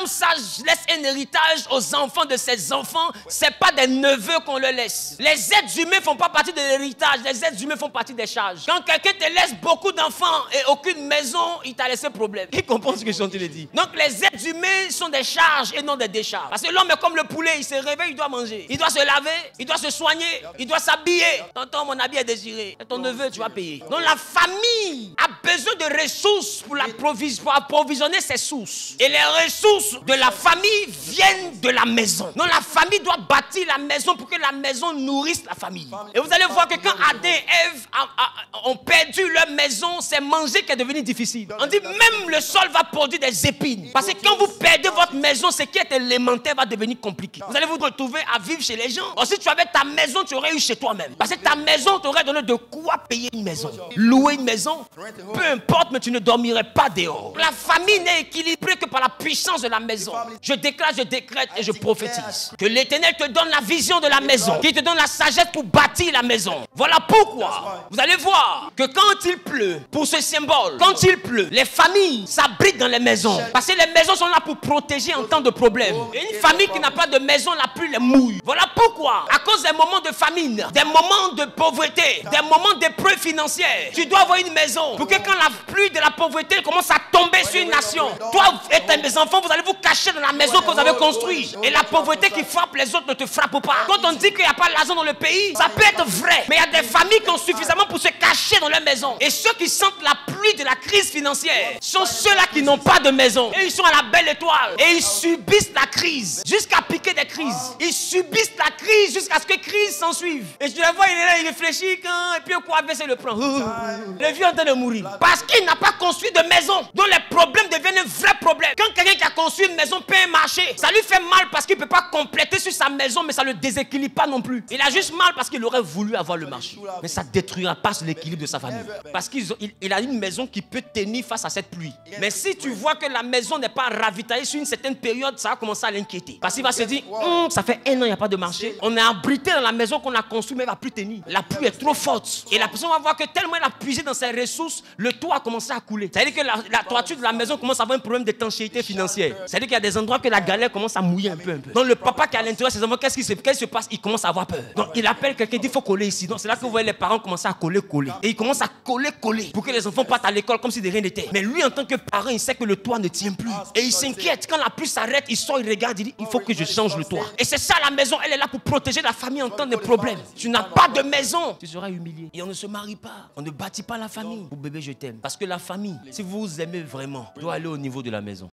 homme sage laisse un héritage aux enfants de ses enfants, c'est pas des neveux qu'on le laisse. Les êtres humains font pas partie de l'héritage, les êtres humains font partie des charges. Quand quelqu'un te laisse beaucoup d'enfants et aucune maison, il t'a laissé problème. Il comprend ce que je suis en train de dire. Donc les êtres humains sont des charges et non des décharges. Parce que l'homme est comme le poulet, il se réveille, il doit manger. Il doit se laver, il doit se soigner, il doit s'habiller. Tonton, mon habit est désiré. Et ton neveu, tu vas payer. Donc la famille a besoin de ressources pour approvisionner ses sources. Et les ressources de la famille viennent de la maison. Donc la famille doit bâtir la maison pour que la maison nourrisse la famille. Et vous allez voir que quand Adam et Ève ont perdu leur maison, c'est manger qui est devenu difficile. On dit même le sol va produire des épines. Parce que quand vous perdez votre maison, ce qui est élémentaire va devenir compliqué. Vous allez vous retrouver à vivre chez les gens. Or, si tu avais ta maison, tu aurais eu chez toi-même. Parce que ta maison t'aurait donné de quoi payer une maison. Louer une maison, peu importe, mais tu ne dormirais pas dehors. La famille n'est équilibrée que par la puissance de la maison. Je déclare, je décrète et je prophétise que l'Éternel te donne la vision de la maison, qu'il te donne la sagesse pour bâtir la maison. Voilà pourquoi vous allez voir que quand il pleut, pour ce symbole, quand il pleut, les familles s'abritent dans les maisons. Parce que les maisons sont là pour protéger en temps de problème. Et une famille qui n'a pas de maison, la pluie les mouille. Voilà pourquoi, à cause des moments de famine, des moments de pauvreté, des moments d'épreuve financière, tu dois avoir une maison pour que quand la pluie de la pauvreté commence à tomber sur une nation, toi et tes enfants, vous allez vous cacher dans la maison que vous avez construite. Et la pauvreté qui frappe les autres ne te frappe pas. Quand on dit qu'il n'y a pas l'argent dans le pays, ça peut être vrai. Mais il y a des familles qui ont suffisamment pour se cacher dans leur maison. Et ceux qui sentent la pluie de la crise financière sont ceux-là qui n'ont pas de maison. Et ils sont à la belle étoile. Et ils subissent la crise jusqu'à piquer des crises. Ils subissent la crise jusqu'à ce que crise s'en suive. Et je le vois, il est là, il réfléchit. Et puis quoi, c'est le prend. Le vieux est en train de mourir. Parce qu'il n'a pas construit de maison. Donc les problèmes deviennent un vrai problème. Quand quelqu'un qui a construit une maison peut marcher, ça lui fait mal parce qu'il ne peut pas compléter sur sa maison, mais ça ne le déséquilibre pas non plus. Il a juste mal parce qu'il aurait voulu avoir le marché. Mais ça ne détruira pas l'équilibre de sa famille. Parce qu'il a une maison qui peut tenir face à cette pluie. Mais si tu vois que la maison n'est pas ravitaillée sur une certaine période, ça va commencer à l'inquiéter. Parce qu'il va se dire, ça fait 1 an, il n'y a pas de marché. On est abrité dans la maison qu'on a construite, mais elle ne va plus tenir. La pluie est trop forte. Et la personne va voir que tellement elle a puisé dans ses ressources, le toit a commencé à couler. C'est-à-dire que la toiture de la maison commence à avoir un problème d'étanchéité financière. C'est-à-dire qu'il y a des endroits que la galère commence à mouiller un peu. Donc le papa qui est à l'intérieur de ses enfants, qu'est-ce qui se passe? Il commence à avoir peur. Donc il appelle quelqu'un, il dit, il faut coller ici. Donc c'est là que vous voyez les parents commencer à coller. Et ils commencent à coller pour que les enfants partent à l'école comme si de rien n'était. Mais lui, en tant que parent, il sait que le toit ne tient plus. Et il s'inquiète. Quand la pluie s'arrête, il sort, il regarde, il dit, il faut que je change le toit. Et c'est ça la maison, elle est là pour protéger la famille en temps de problème. Tu n'as pas de maison, tu seras humilié. Et on ne se marie pas, on ne bâtit pas la famille. Pour bébé, je t'aime. Parce que la famille, si vous vous aimez vraiment, doit aller au niveau de la maison.